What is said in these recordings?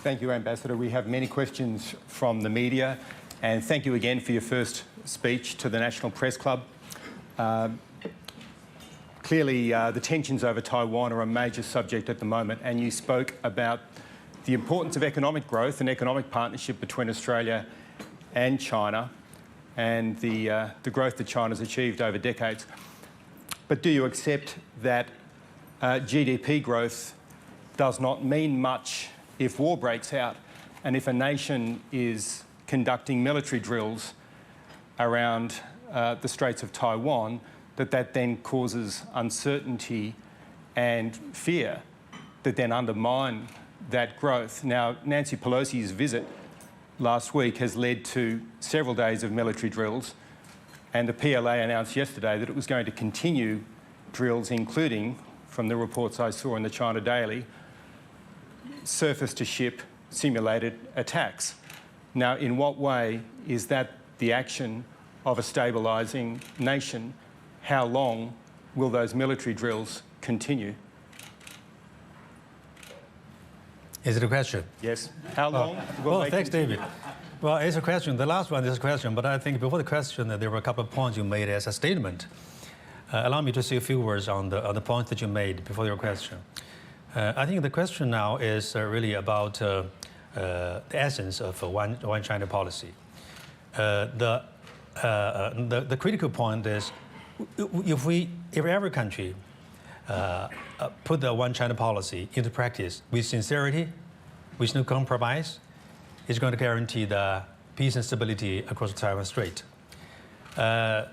Thank you, Ambassador. We have many questions from the media, and thank you again for your first speech to the National Press Club. Clearly, the tensions over Taiwan are a major subject at the moment, and you spoke about the importance of economic growth and economic partnership between Australia and China, and the growth that China's achieved over decades. But do you accept that GDP growth does not mean much if war breaks out, and if a nation is conducting military drills around the Straits of Taiwan, that then causes uncertainty and fear that then undermine that growth? Now, Nancy Pelosi's visit last week has led to several days of military drills, and the PLA announced yesterday that it was going to continue drills, including, from the reports I saw in the China Daily, surface-to-ship simulated attacks. Now, in what way is that the action of a stabilising nation? How long will those military drills continue? Is it a question? Yes. How long will well, they thanks, continue? David. Well, it's a question. The last one is a question, but I think before the question, there were a couple of points you made as a statement. Allow me to say a few words on the points that you made before your question. I think the question now is really about the essence of one China policy. The critical point is if every country put the one China policy into practice with sincerity, with no compromise, it's going to guarantee the peace and stability across the Taiwan Strait. The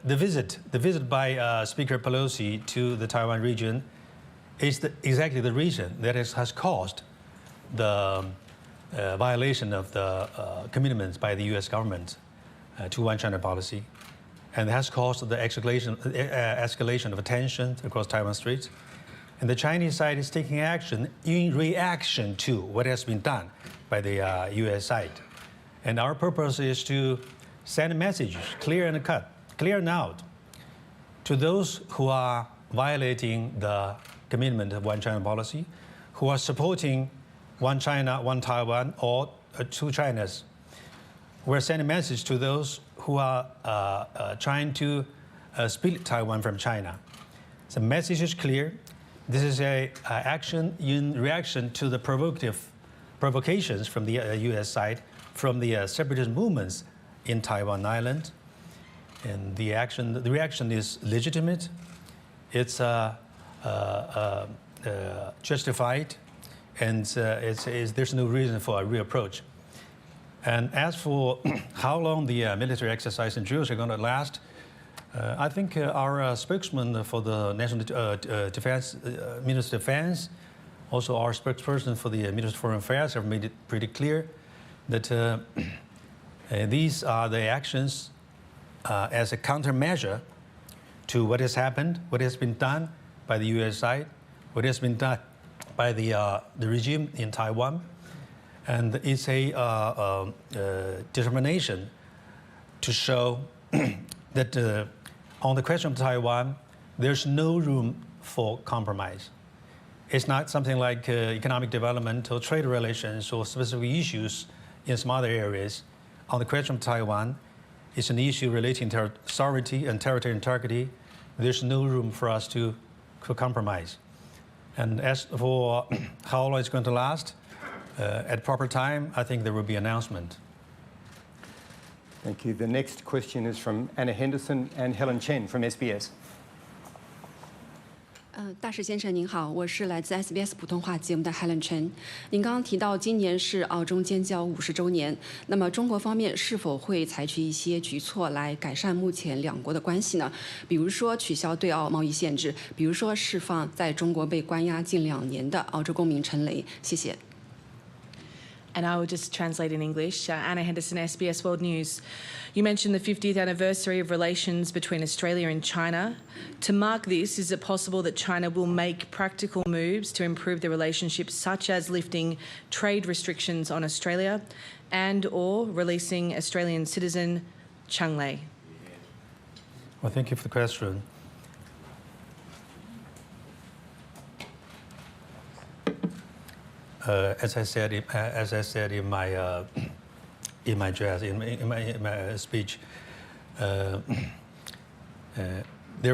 visit by Speaker Pelosi to the Taiwan region is exactly the reason that has caused the violation of the commitments by the U.S. government to one China policy, and has caused the escalation of tension across Taiwan Strait. And the Chinese side is taking action in reaction to what has been done by the U.S. side. And our purpose is to send a message, clear and out, to those who are violating the commitment of one China policy, who are supporting one China, one Taiwan, or two Chinas. We're sending a message to those who are trying to split Taiwan from China. The message is clear. This is an action in reaction to the provocations from the U.S. side, from the separatist movements in Taiwan Island. And the reaction is legitimate. It's justified, and there's no reason for a reapproach. And as for how long the military exercise and drills are going to last, I think our spokesman for the National Defense, Minister of Defense, also our spokesperson for the Minister of Foreign Affairs have made it pretty clear that these are the actions as a countermeasure to what has happened, what has been done by the U.S. side, what has been done by the regime in Taiwan. And it's a determination to show that on the question of Taiwan, there's no room for compromise. It's not something like economic development or trade relations or specific issues in some other areas. On the question of Taiwan, it's an issue relating to sovereignty and territorial integrity. There's no room for us to compromise. And as for how long it's going to last, at proper time, I think there will be an announcement. Thank you. The next question is from Anna Henderson and Helen Chen from SBS. 大使先生您好，我是来自 SBS 普通话节目的 Helen Chen。您刚刚提到今年是澳中建交50周年，那么中国方面是否会采取一些举措来改善目前两国的关系呢？比如说取消对澳贸易限制，比如说释放在中国被关押近2年的澳洲公民陈雷。谢谢。And I will just translate in English. Anna Henderson, SBS World News. You mentioned the 50th anniversary of relations between Australia and China. To mark this, is it possible that China will make practical moves to improve the relationship, such as lifting trade restrictions on Australia and or releasing Australian citizen Chang Lei? Well, thank you for the question. as I said in my address, in my speech, there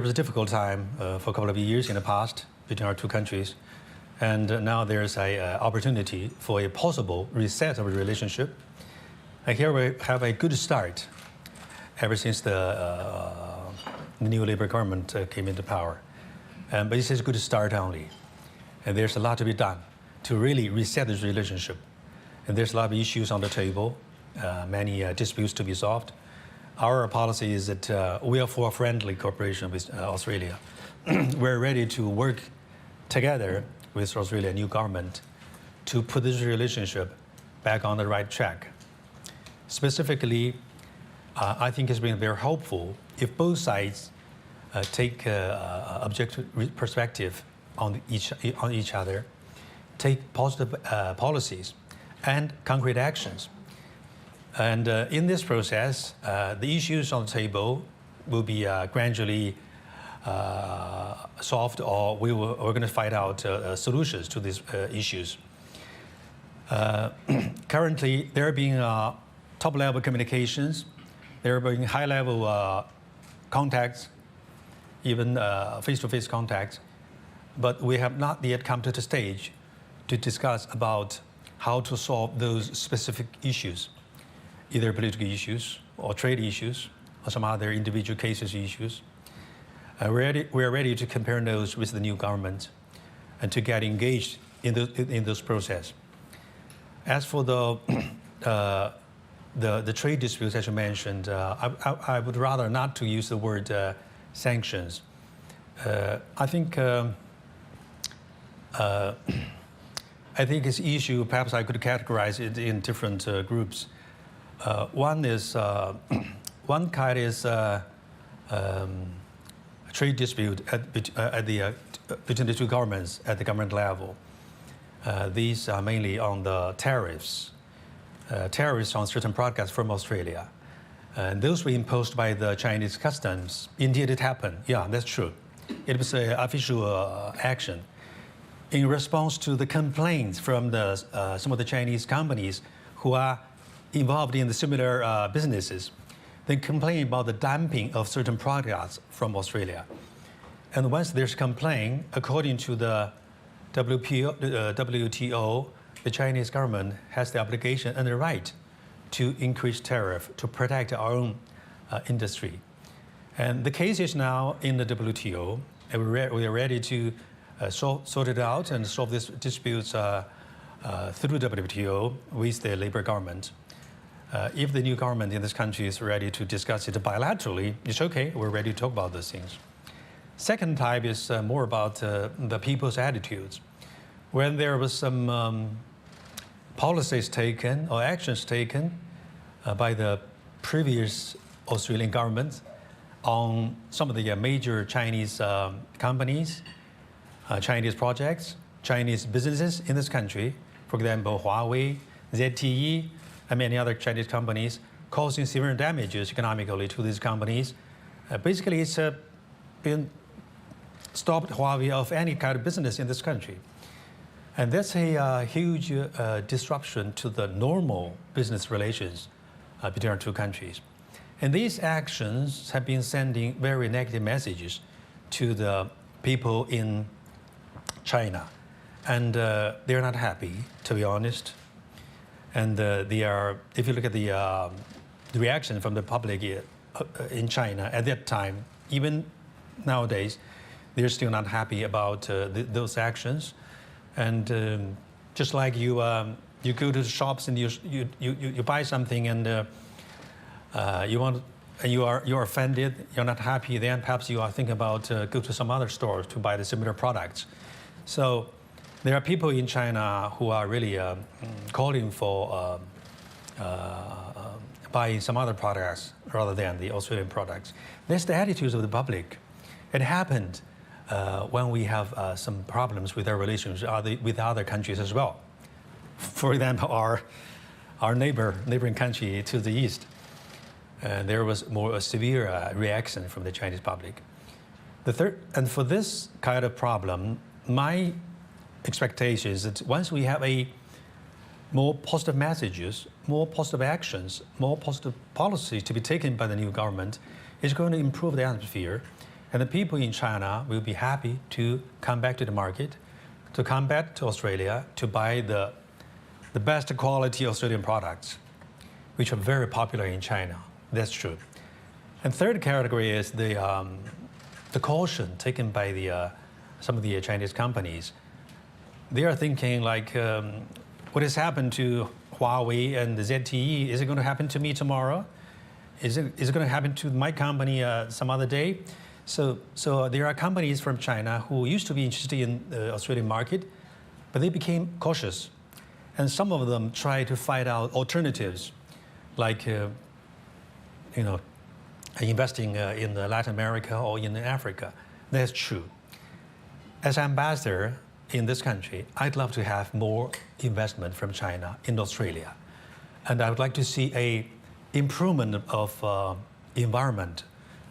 was a difficult time for a couple of years in the past between our two countries, and now there's an opportunity for a possible reset of the relationship. And here we have a good start ever since the new Labour government came into power. But this is a good start only. And there's a lot to be done to really reset this relationship. And there's a lot of issues on the table, many disputes to be solved. Our policy is that we are for friendly cooperation with Australia. We're ready to work together with Australia's new government to put this relationship back on the right track. Specifically, I think it's been very helpful if both sides take objective perspective on each other, take positive policies and concrete actions. And in this process, the issues on the table will be gradually solved, or we're going to find out solutions to these issues. Currently, there are being top-level communications, there are being high-level contacts, even face-to-face contacts, but we have not yet come to the stage to discuss about how to solve those specific issues, either political issues or trade issues or some other individual cases issues. We are ready to compare notes with the new government and to get engaged in those process. As for the trade disputes, as you mentioned, I would rather not to use the word sanctions. I think this issue, perhaps I could categorize it in different groups. One kind is trade dispute between the two governments at the government level. These are mainly on the tariffs on certain products from Australia. And those were imposed by the Chinese customs. Indeed, it happened. Yeah, that's true. It was an official action. In response to the complaints from some of the Chinese companies who are involved in the similar businesses, they complain about the dumping of certain products from Australia. And once there's complaint, according to the WTO, the Chinese government has the obligation and the right to increase tariff to protect our own industry. And the case is now in the WTO, and we are ready to sort it out and solve these disputes through WTO with the Labour government. If the new government in this country is ready to discuss it bilaterally, it's okay, we're ready to talk about those things. Second type is more about the people's attitudes. When there was some policies taken or actions taken by the previous Australian government on some of the major Chinese companies, Chinese projects, Chinese businesses in this country, for example, Huawei, ZTE, and many other Chinese companies, causing severe damages economically to these companies. Basically, it's been stopped Huawei of any kind of business in this country. And that's a huge disruption to the normal business relations between our two countries. And these actions have been sending very negative messages to the people in China. And they're not happy, to be honest. And they are, if you look at the reaction from the public in China at that time, even nowadays, they're still not happy about those actions. And just like you go to the shops and you buy something and you're offended, you're not happy, then perhaps you are thinking about go to some other store to buy the similar products. So there are people in China who are really calling for buying some other products rather than the Australian products. That's the attitudes of the public. It happened when we have some problems with our relations with other countries as well. For example, our neighboring country to the east, there was more severe reaction from the Chinese public. And for this kind of problem, my expectations that once we have more positive messages, more positive actions, more positive policies to be taken by the new government, it's going to improve the atmosphere. And the people in China will be happy to come back to the market, to come back to Australia, to buy the best quality Australian products, which are very popular in China. That's true. And third category is the caution taken by some of the Chinese companies. They are thinking like, what has happened to Huawei and the ZTE? Is it going to happen to me tomorrow? Is it going to happen to my company some other day? So there are companies from China who used to be interested in the Australian market, but they became cautious. And some of them try to find out alternatives, like investing in Latin America or in Africa. That's true. As ambassador in this country, I'd love to have more investment from China in Australia. And I would like to see an improvement of environment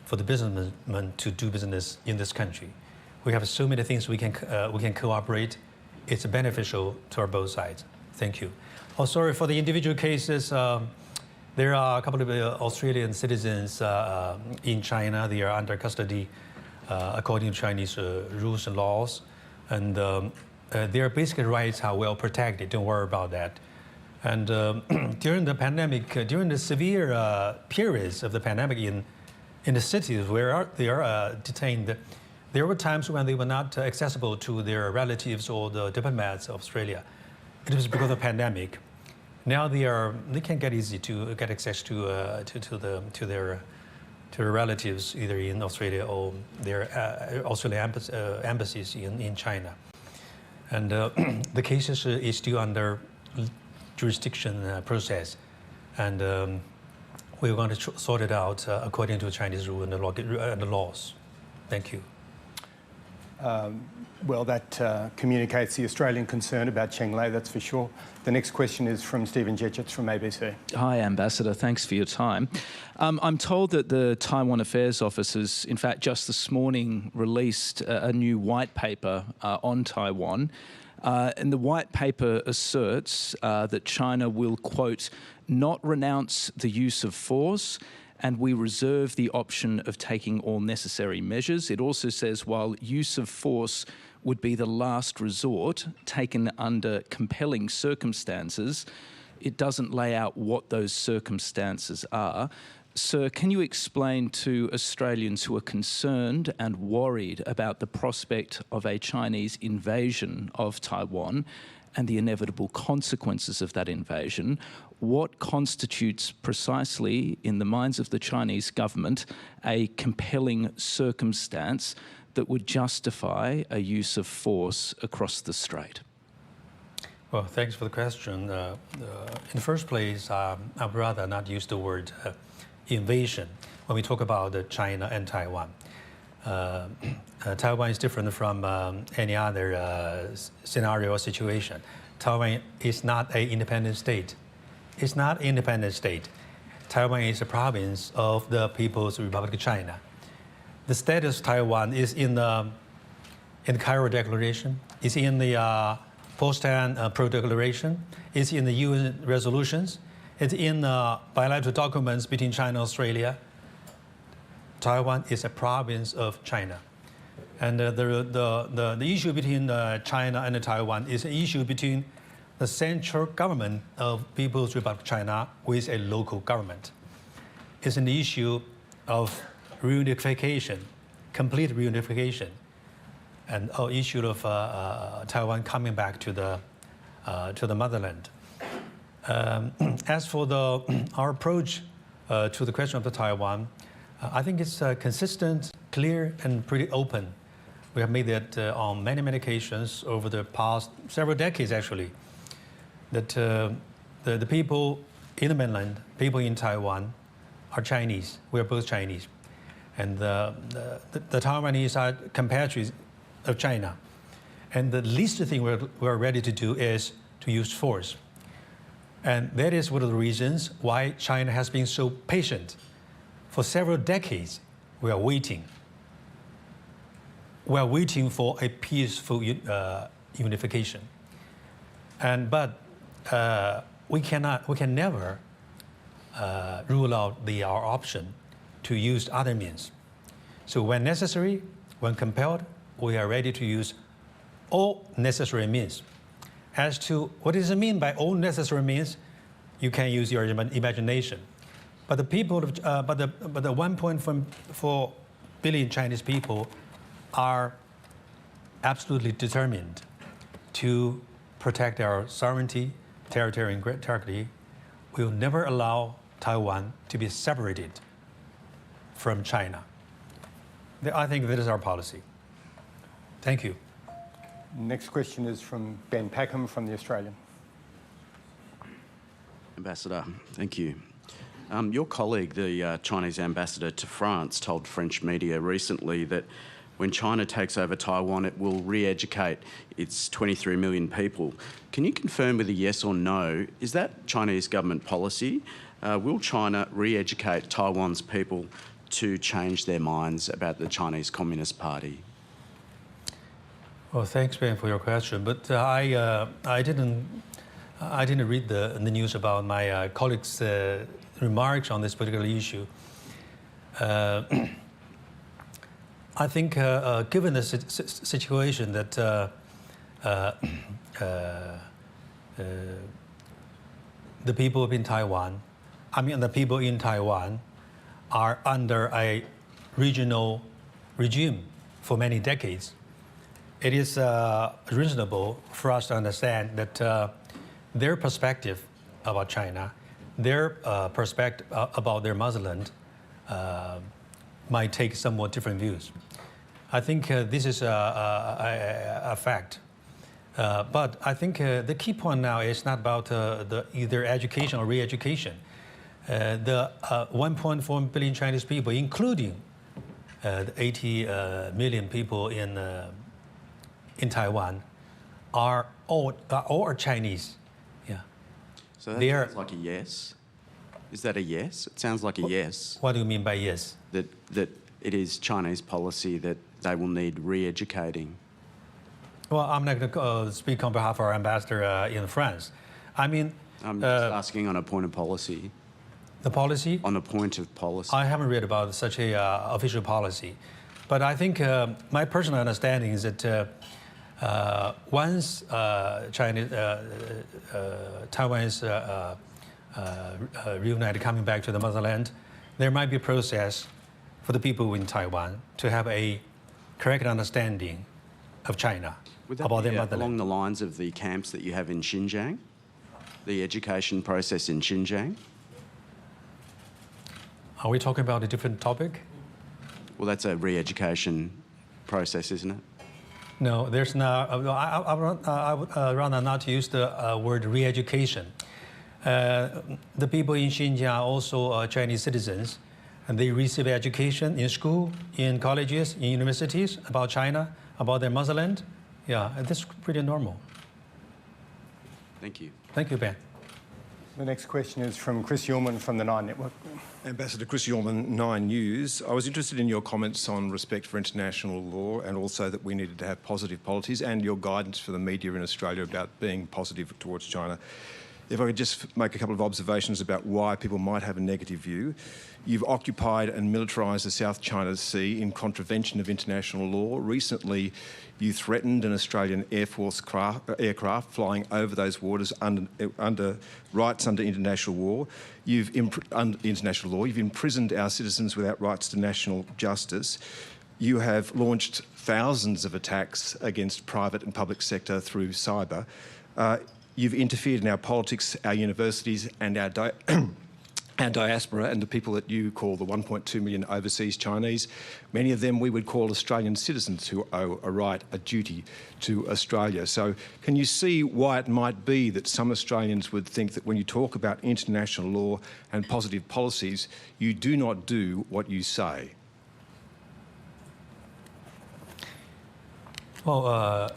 for the businessmen to do business in this country. We have so many things we can cooperate. It's beneficial to our both sides. Thank you. Oh, sorry, for the individual cases, there are a couple of Australian citizens in China. They are under custody according to Chinese rules and laws. And their basic rights are well protected. Don't worry about that. And during the pandemic, during the severe periods of the pandemic in the cities where they are detained, there were times when they were not accessible to their relatives or the diplomats of Australia. It was because of the pandemic. Now they can get easy to get access to their relatives either in Australia or their Australian embassies in China. And the cases is still under jurisdiction process, and we're going to sort it out according to Chinese rule and the laws. Thank you. Well, that communicates the Australian concern about Cheng Lei, that's for sure. The next question is from Stephen Jetchitz from ABC. Hi, Ambassador. Thanks for your time. I'm told that the Taiwan Affairs Office has, in fact, just this morning released a new white paper on Taiwan. And the white paper asserts that China will, quote, not renounce the use of force, and we reserve the option of taking all necessary measures. It also says while use of force would be the last resort, taken under compelling circumstances, it doesn't lay out what those circumstances are. Sir, can you explain to Australians who are concerned and worried about the prospect of a Chinese invasion of Taiwan and the inevitable consequences of that invasion, what constitutes precisely, in the minds of the Chinese government, a compelling circumstance that would justify a use of force across the strait? Well, thanks for the question. In the first place, I'd rather not use the word invasion when we talk about China and Taiwan. Taiwan is different from any other scenario or situation. Taiwan is not an independent state. It's not an independent state. Taiwan is a province of the People's Republic of China. The status of Taiwan is in the Cairo Declaration, it's in the Potsdam Pro-Declaration, it's in the UN resolutions, it's in bilateral documents between China and Australia. Taiwan is a province of China. And the issue between China and Taiwan is an issue between the central government of People's Republic of China with a local government. It's an issue of reunification, complete reunification, and an issue of Taiwan coming back to the motherland. As for our approach to the question of the Taiwan, I think it's consistent, clear, and pretty open. We have made that on many occasions over the past several decades, actually, that the people in the mainland, people in Taiwan, are Chinese. We are both Chinese. And the Taiwanese are compatriots of China. And the least thing we're ready to do is to use force. And that is one of the reasons why China has been so patient. For several decades, we are waiting. We are waiting for a peaceful unification. But we can never rule out our option to use other means. So when necessary, when compelled, we are ready to use all necessary means. As to what does it mean by all necessary means, you can use your imagination. But the people, but the 1.4 billion Chinese people are absolutely determined to protect our sovereignty, territory, and integrity. We will never allow Taiwan to be separated from China. I think that is our policy. Thank you. Next question is from Ben Packham from The Australian. Ambassador, thank you. Your colleague, the Chinese ambassador to France, told French media recently that when China takes over Taiwan, it will re-educate its 23 million people. Can you confirm with a yes or no, is that Chinese government policy? Will China re-educate Taiwan's people to change their minds about the Chinese Communist Party? Well, thanks, Ben, for your question. But I didn't read the news about my colleagues' remarks on this particular issue. I think, given the situation that the people in Taiwan, the people in Taiwan are under a regional regime for many decades, it is reasonable for us to understand that their perspective about China, their perspective about their motherland might take somewhat different views. I think this is a fact. But I think the key point now is not about either education or re-education. The 1.4 billion Chinese people, including the 80 million people in Taiwan, are all Chinese. Yeah. So that sounds like a yes. Is that a yes? It sounds like a yes. What do you mean by yes? That it is Chinese policy that they will need re-educating. Well, I'm not going to speak on behalf of our ambassador in France. I'm just asking on a point of policy. The policy? On a point of policy. I haven't read about such a official policy. But I think my personal understanding is that once Taiwan is reunited, coming back to the motherland, there might be a process for the people in Taiwan to have a correct understanding of China, about their motherland. Along the lines of the camps that you have in Xinjiang, the education process in Xinjiang? Are we talking about a different topic? Well, that's a re-education process, isn't it? No, there's not. I would rather not use the word re-education. The people in Xinjiang are also Chinese citizens, and they receive education in school, in colleges, in universities about China, about their motherland. Yeah, that's pretty normal. Thank you. Thank you, Ben. The next question is from Chris Ullman from the Nine Network. Ambassador Chris Ullman, 9 News. I was interested in your comments on respect for international law and also that we needed to have positive policies and your guidance for the media in Australia about being positive towards China. If I could just make a couple of observations about why people might have a negative view. You've occupied and militarised the South China Sea in contravention of international law. Recently, you threatened an Australian Air Force aircraft flying over those waters under rights under international law. Under international law, you've imprisoned our citizens without rights to national justice. You have launched thousands of attacks against private and public sector through cyber. You've interfered in our politics, our universities, and our diaspora and the people that you call the 1.2 million overseas Chinese. Many of them we would call Australian citizens who owe a right, a duty to Australia. So can you see why it might be that some Australians would think that when you talk about international law and positive policies, you do not do what you say? Well,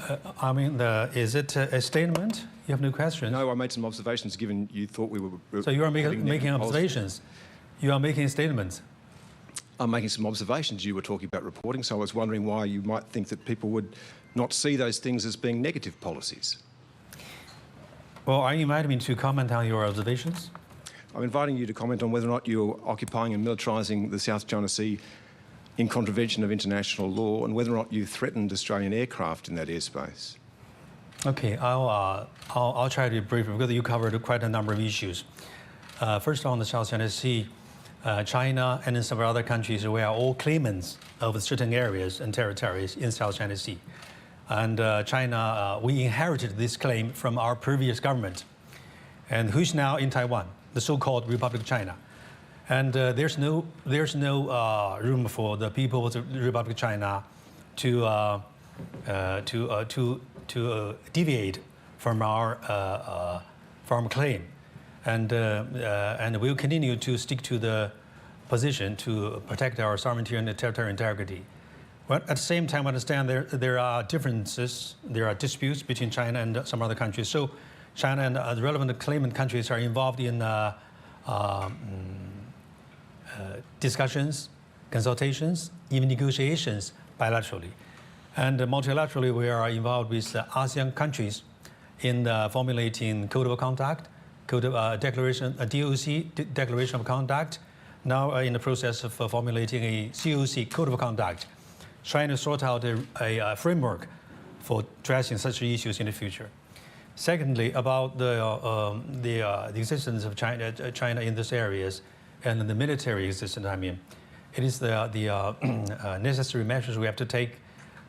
is it a statement? You have no questions? No, I made some observations given you thought we were... So you are making observations. You are making statements. I'm making some observations. You were talking about reporting, so I was wondering why you might think that people would not see those things as being negative policies. Well, are you inviting me to comment on your observations? I'm inviting you to comment on whether or not you're occupying and militarising the South China Sea in contravention of international law, and whether or not you threatened Australian aircraft in that airspace. Okay, I'll try to be brief because you covered quite a number of issues. First, on the South China Sea, China and several other countries, we are all claimants of certain areas and territories in South China Sea. And China, we inherited this claim from our previous government, and who's now in Taiwan, the so-called Republic of China. And there's no room for the people of the Republic of China to deviate from our claim, and we'll continue to stick to the position to protect our sovereignty and territorial integrity. But at the same time, I understand there are differences, there are disputes between China and some other countries. So China and the relevant claimant countries are involved in discussions, consultations, even negotiations bilaterally. And multilaterally, we are involved with ASEAN countries in formulating code of conduct, code of declaration, a DOC, declaration of conduct. Now in the process of formulating a COC, code of conduct, trying to sort out a framework for addressing such issues in the future. Secondly, about the existence of China in these areas and the military existence, I mean, it is the necessary measures we have to take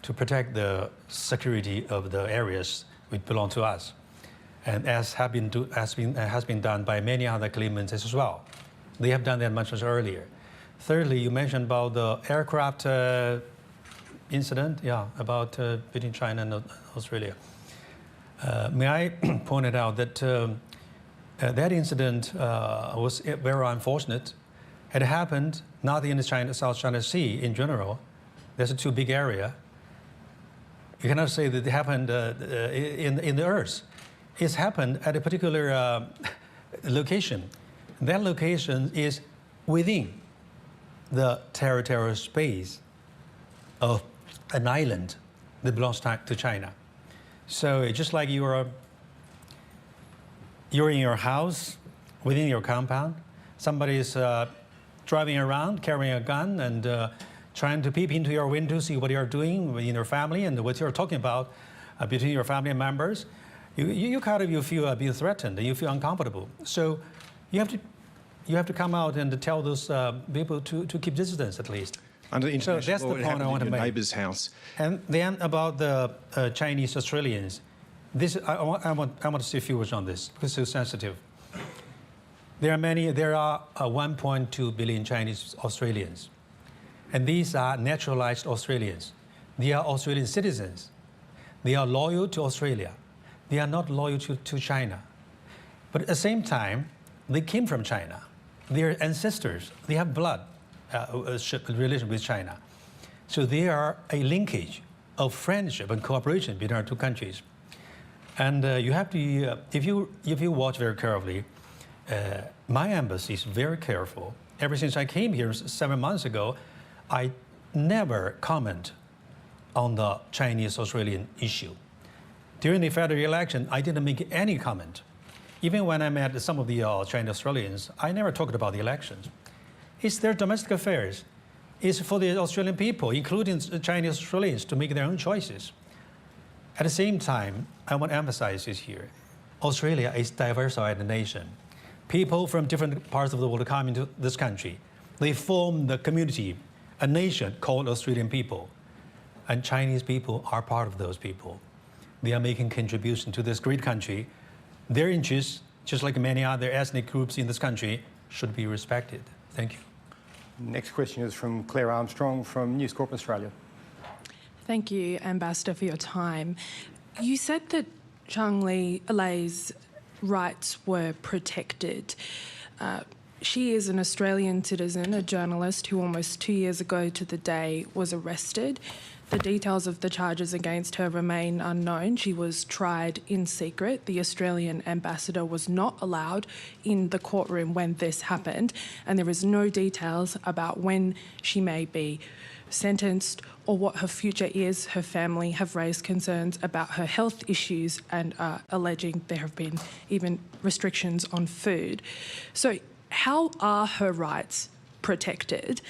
to protect the security of the areas which belong to us, and as has been done by many other claimants as well. They have done that much earlier. Thirdly, you mentioned about the aircraft incident, about between China and Australia. May I point it out that that incident was very unfortunate. It happened not in the South China Sea in general. There's a too big area. You cannot say that it happened in the earth. It's happened at a particular location. That location is within the territorial space of an island that belongs to China. So it's just like you're in your house, within your compound. Somebody is driving around, carrying a gun, and trying to peep into your window, see what you're doing in your family and what you're talking about between your family members. You feel being threatened, and you feel uncomfortable. So you have to come out and tell those people to keep distance at least. Under international so that's law, the point I want to make. Neighbour's house. And then about the Chinese Australians, I want to say a few words on this because it's so sensitive. There are 1.2 billion Chinese Australians, and these are naturalized Australians. They are Australian citizens. They are loyal to Australia. They are not loyal to China. But at the same time, they came from China. Their ancestors, they have blood relation with China. So they are a linkage of friendship and cooperation between our two countries. And you have to, if you watch very carefully, my embassy is very careful. Ever since I came here 7 months ago, I never comment on the Chinese-Australian issue. During the federal election, I didn't make any comment. Even when I met some of the Chinese Australians, I never talked about the elections. It's their domestic affairs. It's for the Australian people, including Chinese Australians, to make their own choices. At the same time, I want to emphasize this here. Australia is a diversified nation. People from different parts of the world come into this country. They form the community, a nation called Australian people. And Chinese people are part of those people. They are making contribution to this great country. Their interests, just like many other ethnic groups in this country, should be respected. Thank you. Next question is from Claire Armstrong from News Corp Australia. Thank you, Ambassador, for your time. You said that Zhang Lei's rights were protected. she is an Australian citizen, a journalist who almost 2 years ago to the day was arrested. The details of the charges against her remain unknown. She was tried in secret. The Australian ambassador was not allowed in the courtroom when this happened, and there is no details about when she may be sentenced or what her future is. Her family have raised concerns about her health issues and are alleging there have been even restrictions on food. So how are her rights protected?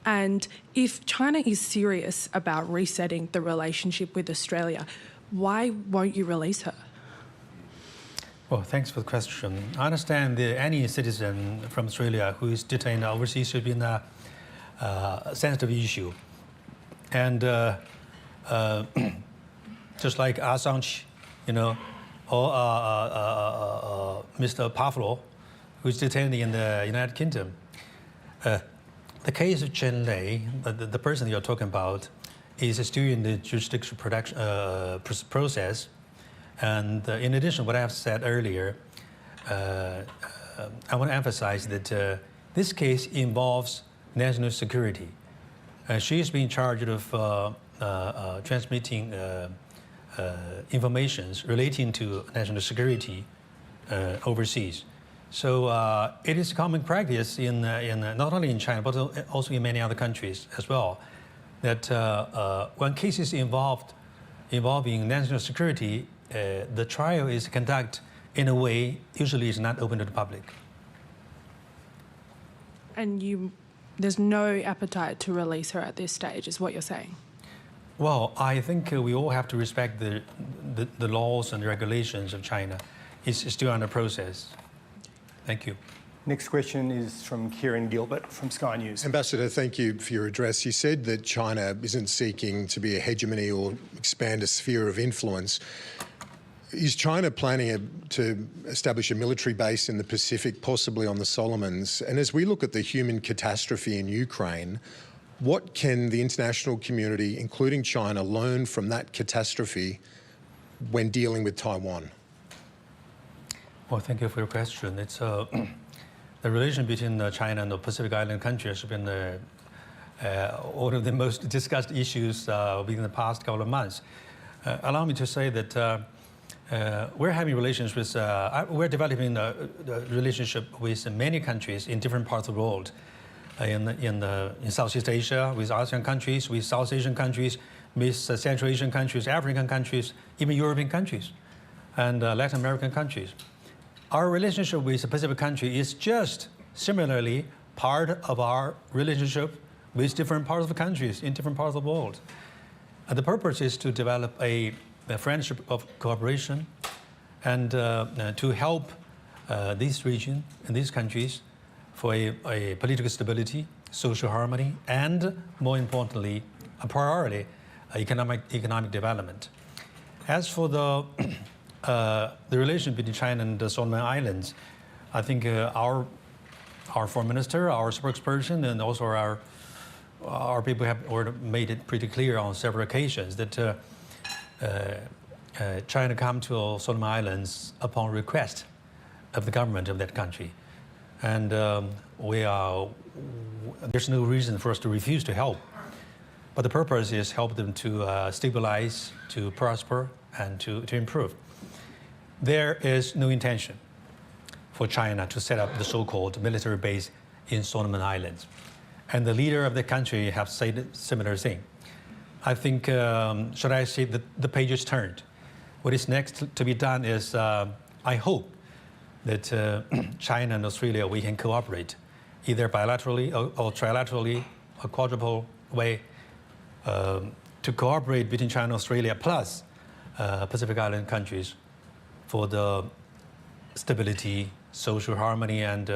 And if China is serious about resetting the relationship with Australia, why won't you release her? Well, thanks for the question. I understand that any citizen from Australia who is detained overseas should be in a sensitive issue. And just like Assange, or Mr. Pavlov, who's detained in the United Kingdom. The case of Chen Lei, the person you're talking about, is still in the jurisdiction process. And in addition, what I have said earlier, I want to emphasize that this case involves national security. She is being charged of transmitting informations relating to national security overseas. So it is common practice in not only in China, but also in many other countries as well, that when cases involving national security, the trial is conducted in a way usually is not open to the public. And there's no appetite to release her at this stage, is what you're saying? Well, I think we all have to respect the laws and regulations of China. It's still under process. Thank you. Next question is from Kieran Gilbert from Sky News. Ambassador, thank you for your address. You said that China isn't seeking to be a hegemony or expand a sphere of influence. Is China planning to establish a military base in the Pacific, possibly on the Solomons? And as we look at the human catastrophe in Ukraine, what can the international community, including China, learn from that catastrophe when dealing with Taiwan? Well, thank you for your question. It's the relation between China and the Pacific Island countries has been one of the most discussed issues within the past couple of months. Allow me to say that we're having relations with, we're developing a relationship with many countries in different parts of the world. In Southeast Asia, with ASEAN countries, with South Asian countries, with Central Asian countries, African countries, even European countries, and Latin American countries. Our relationship with the Pacific country is just similarly part of our relationship with different parts of the countries in different parts of the world. And the purpose is to develop a friendship of cooperation and to help this region and these countries for a political stability, social harmony, and more importantly, a priority, economic development. As for the relation between China and the Solomon Islands, I think our foreign minister, our spokesperson, and also our people have made it pretty clear on several occasions that China come to Solomon Islands upon request of the government of that country. And there's no reason for us to refuse to help. But the purpose is help them to stabilize, to prosper, and to improve. There is no intention for China to set up the so-called military base in Solomon Islands. And the leader of the country have said a similar thing. I think, should I say that the page is turned? What is next to be done is, I hope that China and Australia, we can cooperate, either bilaterally or trilaterally, a quadruple way, to cooperate between China and Australia plus Pacific Island countries for the stability, social harmony, and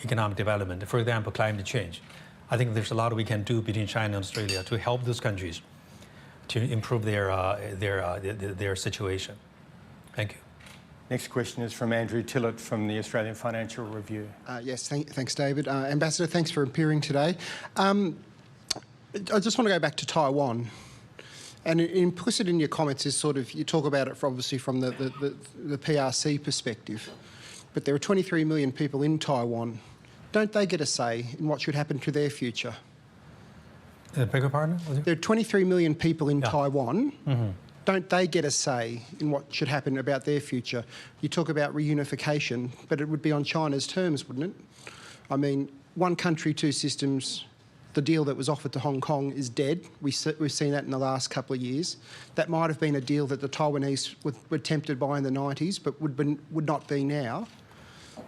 economic development. For example, climate change. I think there's a lot we can do between China and Australia to help those countries to improve their situation. Thank you. Next question is from Andrew Tillett from the Australian Financial Review. Yes, thanks, David. Ambassador, thanks for appearing today. I just want to go back to Taiwan. And implicit in your comments is sort of, you talk about it obviously from the PRC perspective, but there are 23 million people in Taiwan don't they get a say in what should happen to their future? Beg your pardon? There are 23 million people in Taiwan. Don't they get a say in what should happen about their future? You talk about reunification, but it would be on China's terms, wouldn't it? I mean, one country, two systems, the deal that was offered to Hong Kong is dead. We've seen that in the last couple of years. That might have been a deal that the Taiwanese were tempted by in the 90s, but would not be now.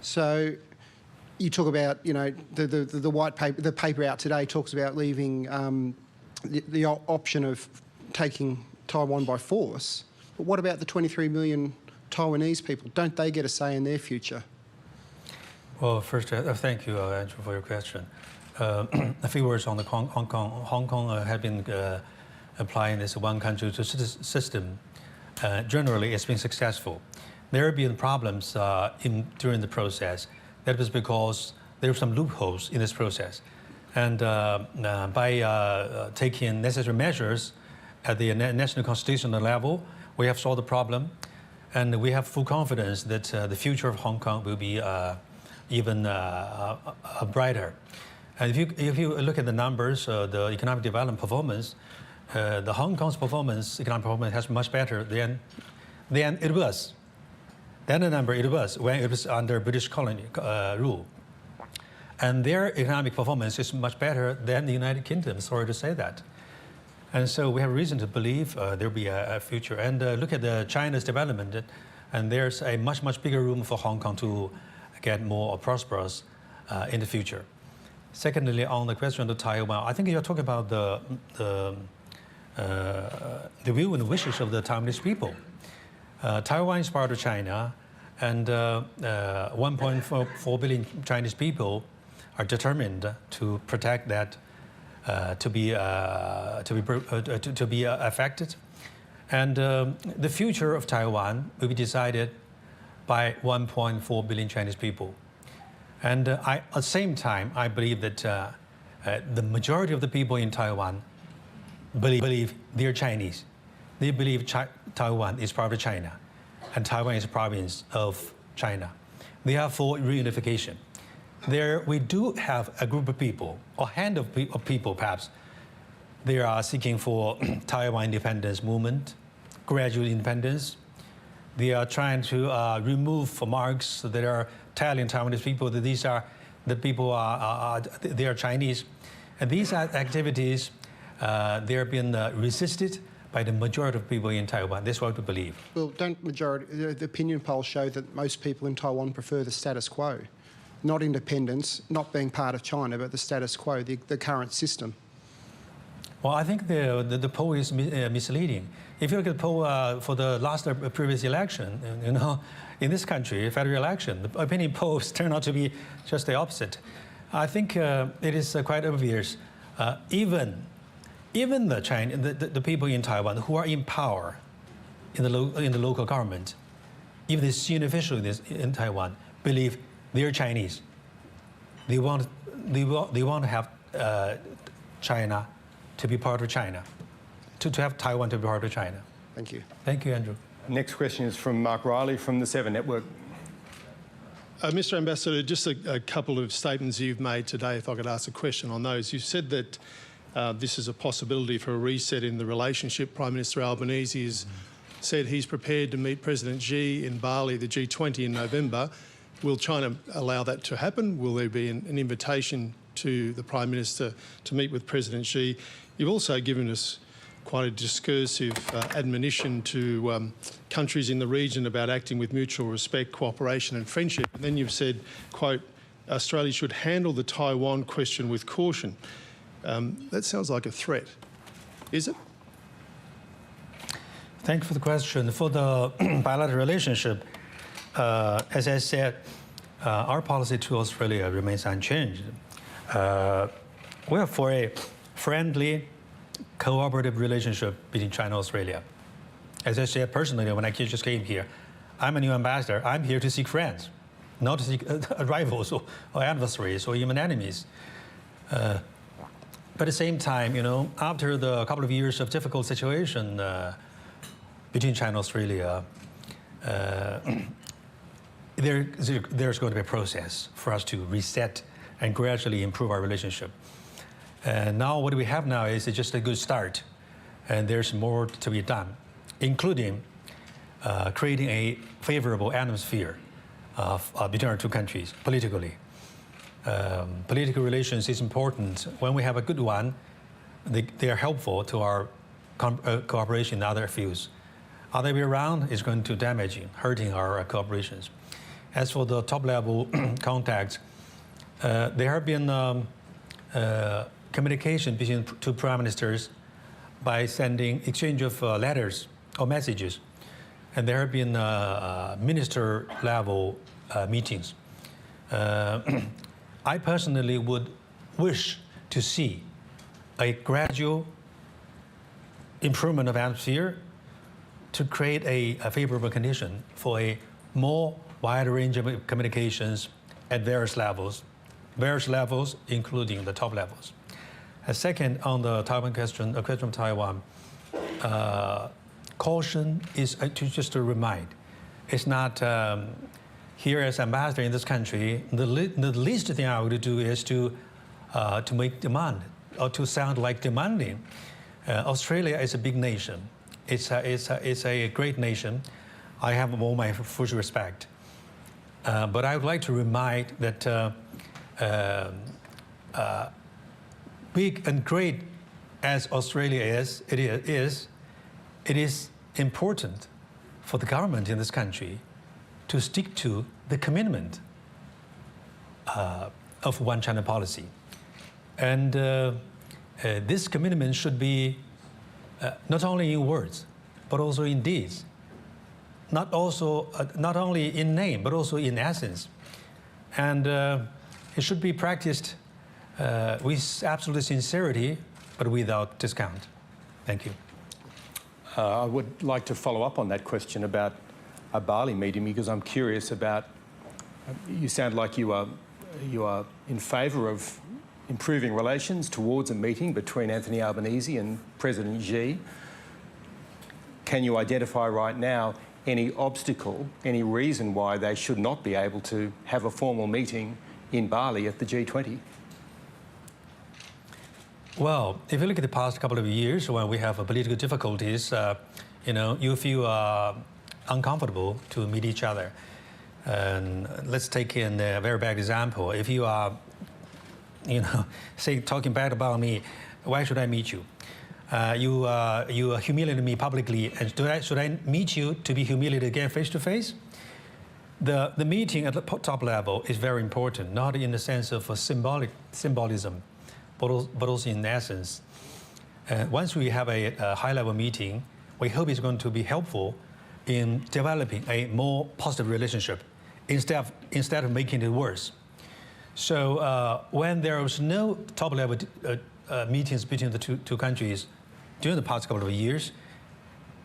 So you talk about, you know, the white paper, the paper out today talks about leaving the option of taking Taiwan by force. But what about the 23 million Taiwanese people? Don't they get a say in their future? Well, first, thank you, Andrew, for your question. A few words on the Hong Kong. Hong Kong have been applying this one country two system. Generally, it's been successful. There have been problems during the process. That was because there were some loopholes in this process. And by taking necessary measures at the national constitutional level, we have solved the problem. And we have full confidence that the future of Hong Kong will be even brighter. And if you look at the numbers, the economic development performance, the Hong Kong's economic performance has much better than it was. Than the number it was when it was under British colony rule. And their economic performance is much better than the United Kingdom, sorry to say that. And so we have reason to believe there will be a future. And look at China's development, and there's a much, much bigger room for Hong Kong to get more prosperous in the future. Secondly, on the question of Taiwan, I think you're talking about the view and wishes of the Taiwanese people. Taiwan is part of China, and 1.4 billion Chinese people are determined to protect that, to be affected, and the future of Taiwan will be decided by 1.4 billion Chinese people. And at the same time, I believe that the majority of the people in Taiwan believe they're Chinese. They believe Taiwan is part of China, and Taiwan is a province of China. They are for reunification. There, we do have a group of people, or hand of people perhaps, they are seeking for Taiwan independence movement, gradual independence. They are trying to remove marks that are telling Taiwanese people that these are the people they are Chinese, and these activities they are being resisted by the majority of people in Taiwan. That's what we believe. Well, don't the opinion polls show that most people in Taiwan prefer the status quo, not independence, not being part of China, but the status quo, the current system? Well, I think the poll is misleading. If you look at the poll for the last previous election, you know, in this country, federal election, the opinion polls turn out to be just the opposite. I think it is quite obvious. Even the people in Taiwan who are in power in the local government, even the senior officials in Taiwan believe they're Chinese. They want to have China to be part of China, to have Taiwan to be part of China. Thank you. Thank you, Andrew. Next question is from Mark Riley from the 7 Network. Mr. Ambassador, just a couple of statements you've made today, if I could ask a question on those. You said that this is a possibility for a reset in the relationship. Prime Minister Albanese has said he's prepared to meet President Xi in Bali, the G20 in November. Will China allow that to happen? Will there be an invitation to the Prime Minister to meet with President Xi? You've also given us quite a discursive admonition to countries in the region about acting with mutual respect, cooperation and friendship. And then you've said, quote, Australia should handle the Taiwan question with caution. That sounds like a threat. Is it? Thank you for the question. For the bilateral relationship, as I said, our policy to Australia remains unchanged. We are for a friendly, cooperative relationship between China and Australia. As I said personally, when I just came here, I'm a new ambassador. I'm here to seek friends, not to seek rivals or adversaries or even enemies. But at the same time, you know, after the couple of years of difficult situation between China and Australia, there's going to be a process for us to reset and gradually improve our relationship. And now what we have now is just a good start, and there's more to be done, including creating a favorable atmosphere between our two countries politically. Political relations is important. When we have a good one, they are helpful to our cooperation in other fields. Other way around is going to damaging, hurting our cooperations. As for the top-level contacts, there have been communication between two prime ministers by sending exchange of letters or messages, and there have been minister-level meetings. I personally would wish to see a gradual improvement of atmosphere to create a favorable condition for a more wide range of communications at various levels including the top levels. Second, on the Taiwan question, a question of Taiwan, caution is just to remind, it's not here as ambassador in this country, the least thing I would do is to make demand or to sound like demanding. Australia is a big nation. It's a great nation. I have all my full respect. But I would like to remind that big and great as Australia is, it is important for the government in this country to stick to the commitment of One China policy. And this commitment should be not only in words, but also in deeds. Not only in name, but also in essence. And it should be practiced with absolute sincerity, but without discount. Thank you. I would like to follow up on that question about a Bali meeting, because I'm curious about, you sound like you are in favour of improving relations towards a meeting between Anthony Albanese and President Xi. Can you identify right now any obstacle, any reason why they should not be able to have a formal meeting in Bali at the G20? Well, if you look at the past couple of years when we have political difficulties, you feel uncomfortable to meet each other. And let's take in a very bad example. If you are, talking bad about me, why should I meet you? You humiliated me publicly, and should I meet you to be humiliated again face to face? The meeting at the top level is very important, not in the sense of a symbolism, but also in essence. Once we have a high-level meeting, we hope it's going to be helpful in developing a more positive relationship instead of making it worse. So when there was no top-level meetings between the two countries during the past couple of years,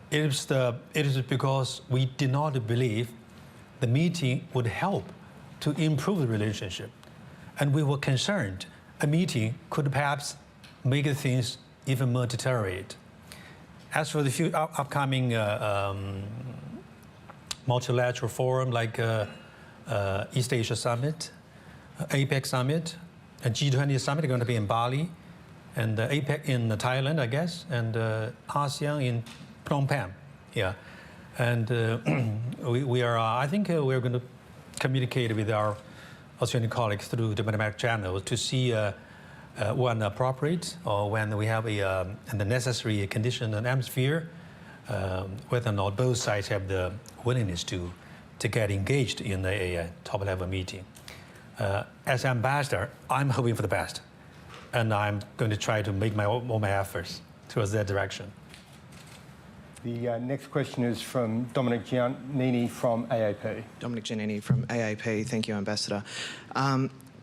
it is because we did not believe the meeting would help to improve the relationship. And we were concerned a meeting could perhaps make things even more deteriorate. As for the upcoming multilateral forum like East Asia Summit, APEC Summit, and G20 Summit are going to be in Bali, and APEC in Thailand, I guess, and ASEAN in Phnom Penh. Yeah, and we are. I think we're going to communicate with our Australian colleagues through diplomatic channels to see when appropriate or when we have the necessary condition and atmosphere, whether or not both sides have the willingness to get engaged in a top-level meeting. As ambassador, I'm hoping for the best, and I'm going to try to make all my efforts towards that direction. The next question is from Dominic Giannini from AAP. Dominic Giannini from AAP. Thank you, Ambassador.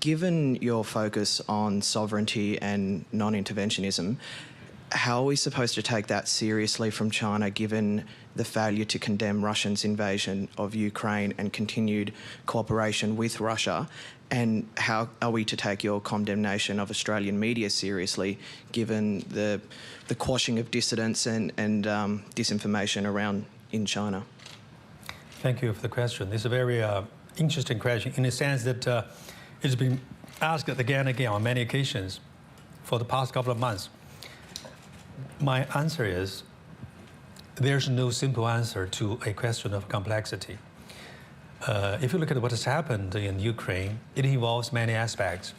Given your focus on sovereignty and non-interventionism, how are we supposed to take that seriously from China, given the failure to condemn Russia's invasion of Ukraine and continued cooperation with Russia? And how are we to take your condemnation of Australian media seriously, given the quashing of dissidents and disinformation around in China? Thank you for the question. It's a very interesting question in the sense that it's been asked again and again on many occasions for the past couple of months. My answer is there's no simple answer to a question of complexity. If you look at what has happened in Ukraine, it involves many aspects.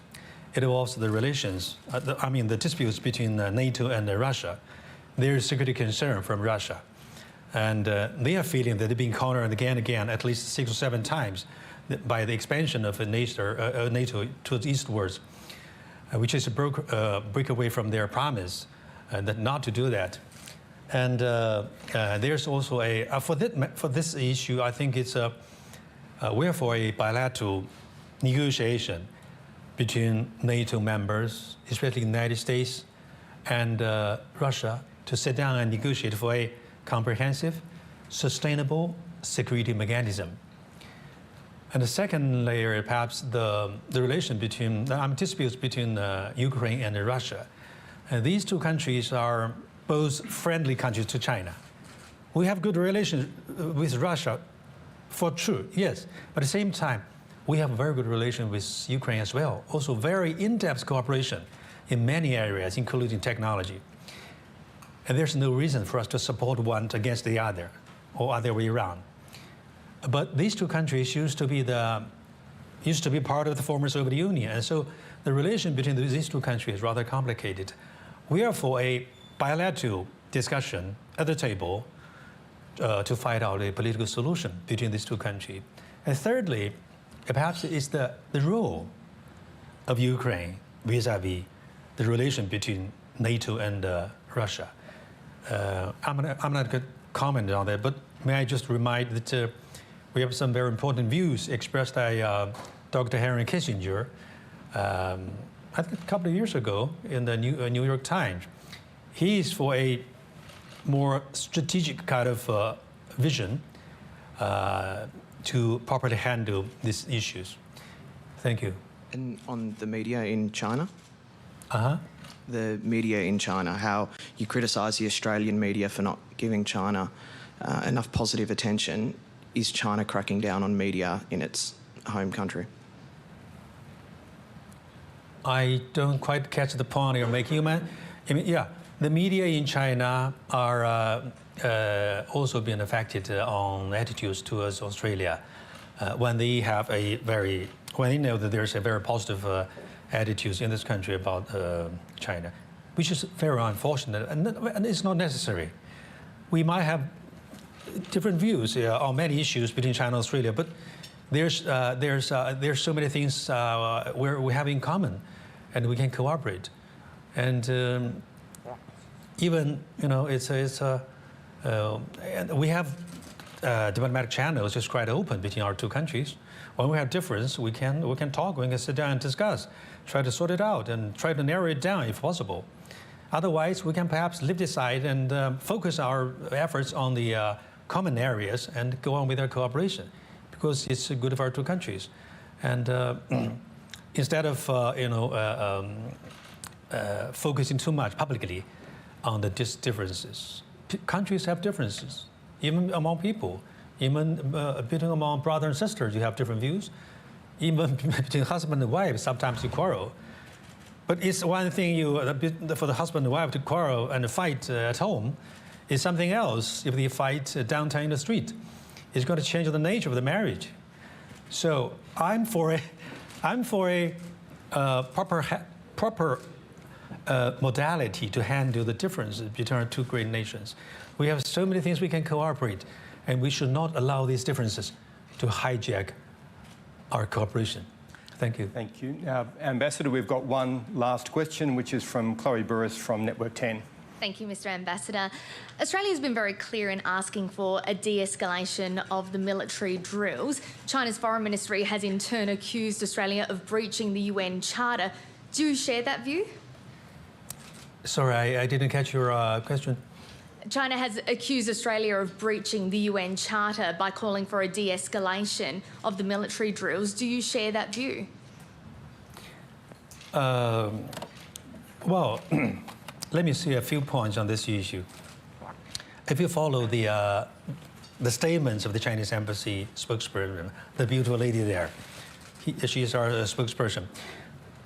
It involves the relations, the disputes between NATO and Russia. There is security concern from Russia. And they are feeling that they're being countered again and again, at least 6 or 7 times, by the expansion of NATO towards eastwards, which is a break away from their promise not to do that. And there's also for this issue, I think it's we're for a bilateral negotiation between NATO members, especially the United States and Russia, to sit down and negotiate for a comprehensive, sustainable security mechanism. And the second layer, perhaps the relation between disputes between Ukraine and Russia. And these two countries are both friendly countries to China. We have good relations with Russia, for true, yes. But at the same time, we have a very good relation with Ukraine as well. Also very in-depth cooperation in many areas, including technology. And there's no reason for us to support one against the other, or other way around. But these two countries used to be part of the former Soviet Union, and so the relation between these two countries is rather complicated. We are for a bilateral discussion at the table to find out a political solution between these two countries. And thirdly, perhaps it's the role of Ukraine vis-a-vis the relation between NATO and Russia. I'm not going to comment on that, but may I just remind that we have some very important views expressed by Dr. Henry Kissinger, I think a couple of years ago in the New York Times. He is for a more strategic kind of vision to properly handle these issues. Thank you. And on the media in China? Uh-huh. The media in China, how you criticise the Australian media for not giving China enough positive attention. Is China cracking down on media in its home country? I don't quite catch the point you're making, man. I mean, yeah, the media in China are also being affected on attitudes towards Australia when they know that there's a very positive attitudes in this country about China, which is very unfortunate, and it's not necessary. We might have different views on many issues between China and Australia, but there's so many things where we have in common, and we can cooperate. And even and we have diplomatic channels just quite open between our two countries. When we have difference, we can talk, we can sit down and discuss, try to sort it out, and try to narrow it down if possible. Otherwise, we can perhaps leave this aside and focus our efforts on the common areas and go on with our cooperation, because it's good for our two countries. And instead of focusing too much publicly on the differences, countries have differences, even among people. Even between among brother and sisters, you have different views. Even between husband and wife, sometimes you quarrel. But it's one thing for the husband and wife to quarrel and fight at home. It's something else if they fight downtown in the street. It's going to change the nature of the marriage. So I'm for a proper modality to handle the differences between our two great nations. We have so many things we can cooperate, and we should not allow these differences to hijack our cooperation. Thank you. Thank you. Ambassador, we've got one last question, which is from Chloe Burris from Network 10. Thank you, Mr. Ambassador. Australia has been very clear in asking for a de-escalation of the military drills. China's foreign ministry has in turn accused Australia of breaching the UN Charter. Do you share that view? Sorry, I didn't catch your question. China has accused Australia of breaching the UN Charter by calling for a de-escalation of the military drills. Do you share that view? Well, let me see a few points on this issue. If you follow the statements of the Chinese embassy spokesperson, the beautiful lady there, she is our spokesperson.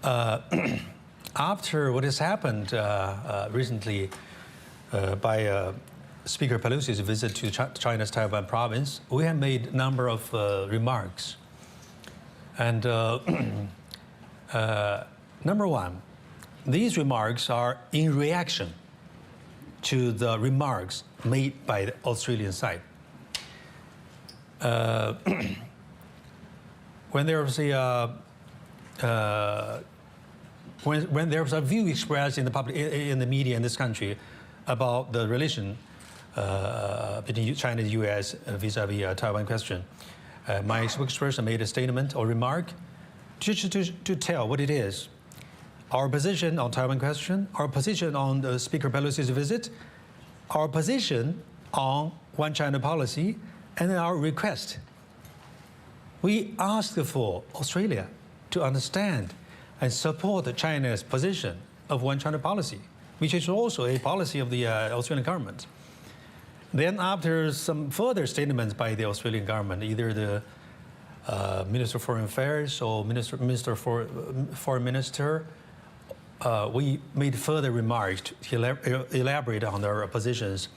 After what has happened recently by Speaker Pelosi's visit to China's Taiwan province, we have made a number of remarks. And number one, these remarks are in reaction to the remarks made by the Australian side. When there was when there was a view expressed in the public, in the media in this country about the relation between China and the U.S. vis-a-vis Taiwan question, my spokesperson made a statement or remark to tell what it is. Our position on Taiwan question, our position on the Speaker Pelosi's visit, our position on One China policy, and our request. We asked for Australia to understand and support China's position of One China policy, which is also a policy of the Australian government. Then after some further statements by the Australian government, either the Minister of Foreign Affairs or Foreign Minister, we made further remarks to elaborate on our positions.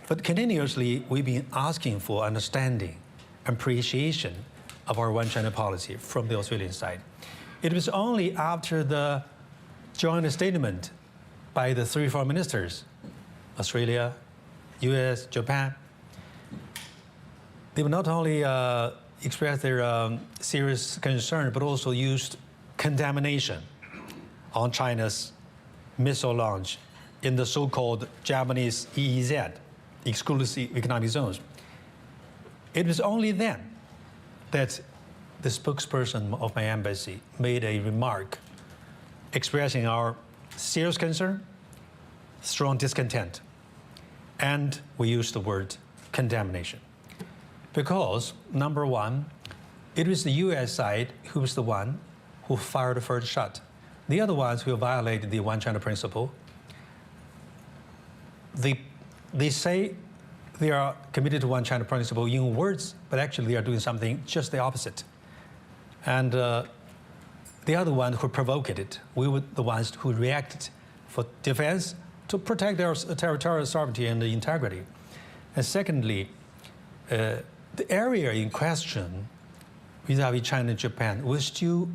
But continuously, we've been asking for understanding, appreciation of our One China policy from the Australian side. It was only after the joint statement by the 3 foreign ministers, Australia, US, Japan, they would not only express their serious concern, but also used condemnation on China's missile launch in the so-called Japanese EEZ, exclusive economic zones. It was only then that the spokesperson of my embassy made a remark expressing our serious concern, strong discontent, and we used the word condemnation. Because, number one, it was the US side who was the one who fired the first shot. The other ones who violated the One China principle, they say they are committed to One China principle in words, but actually they are doing something just the opposite. And the other ones who provoked it, we were the ones who reacted for defense to protect their territorial sovereignty and integrity. And secondly, the area in question vis-a-vis China and Japan was still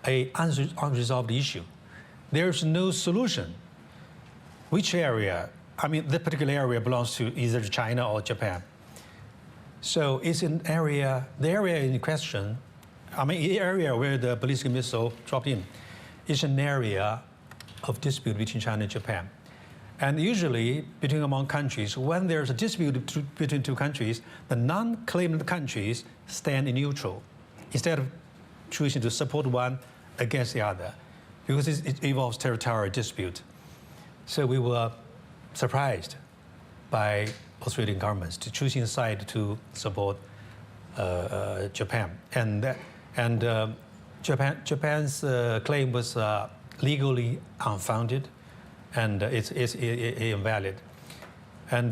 an unresolved issue. There's no solution. Which area? I mean, that particular area belongs to either China or Japan. So it's an area, the area in question, I mean, the area where the ballistic missile dropped in, is an area of dispute between China and Japan. And usually, among countries, when there's a dispute between two countries, the non-claimant countries stand in neutral, instead of choosing to support one against the other, because it involves territorial dispute. So we were surprised by Australian governments to choosing a side to support Japan. And Japan's claim was legally unfounded, and it's invalid. And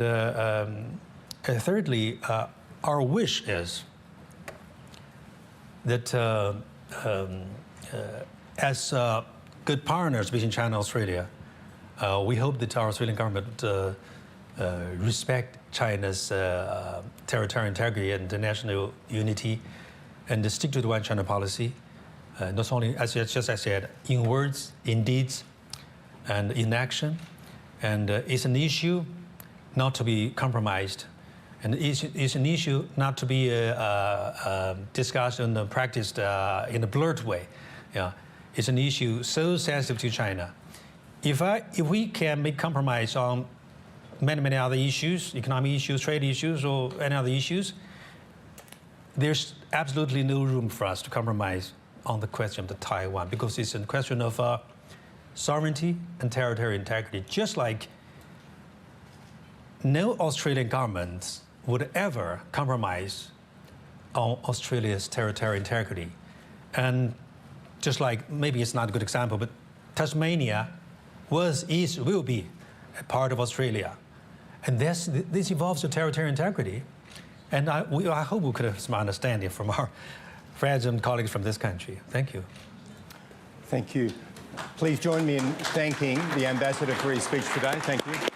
thirdly, our wish is that as good partners between China and Australia, we hope that our Australian government respect China's territorial integrity and national unity, and stick to the One China policy, not only, as I said, in words, in deeds, and in action. And it's an issue not to be compromised, and it's an issue not to be discussed and practiced in a blurred way. Yeah. It's an issue so sensitive to China. If we can make compromise on many other issues, economic issues, trade issues, or any other issues, there's absolutely no room for us to compromise on the question of the Taiwan, because it's a question of sovereignty and territorial integrity, just like no Australian government would ever compromise on Australia's territorial integrity. And just like, maybe it's not a good example, but Tasmania will be a part of Australia. And this involves the territorial integrity. And I hope we could have some understanding from our friends and colleagues from this country. Thank you. Thank you. Please join me in thanking the Ambassador for his speech today. Thank you.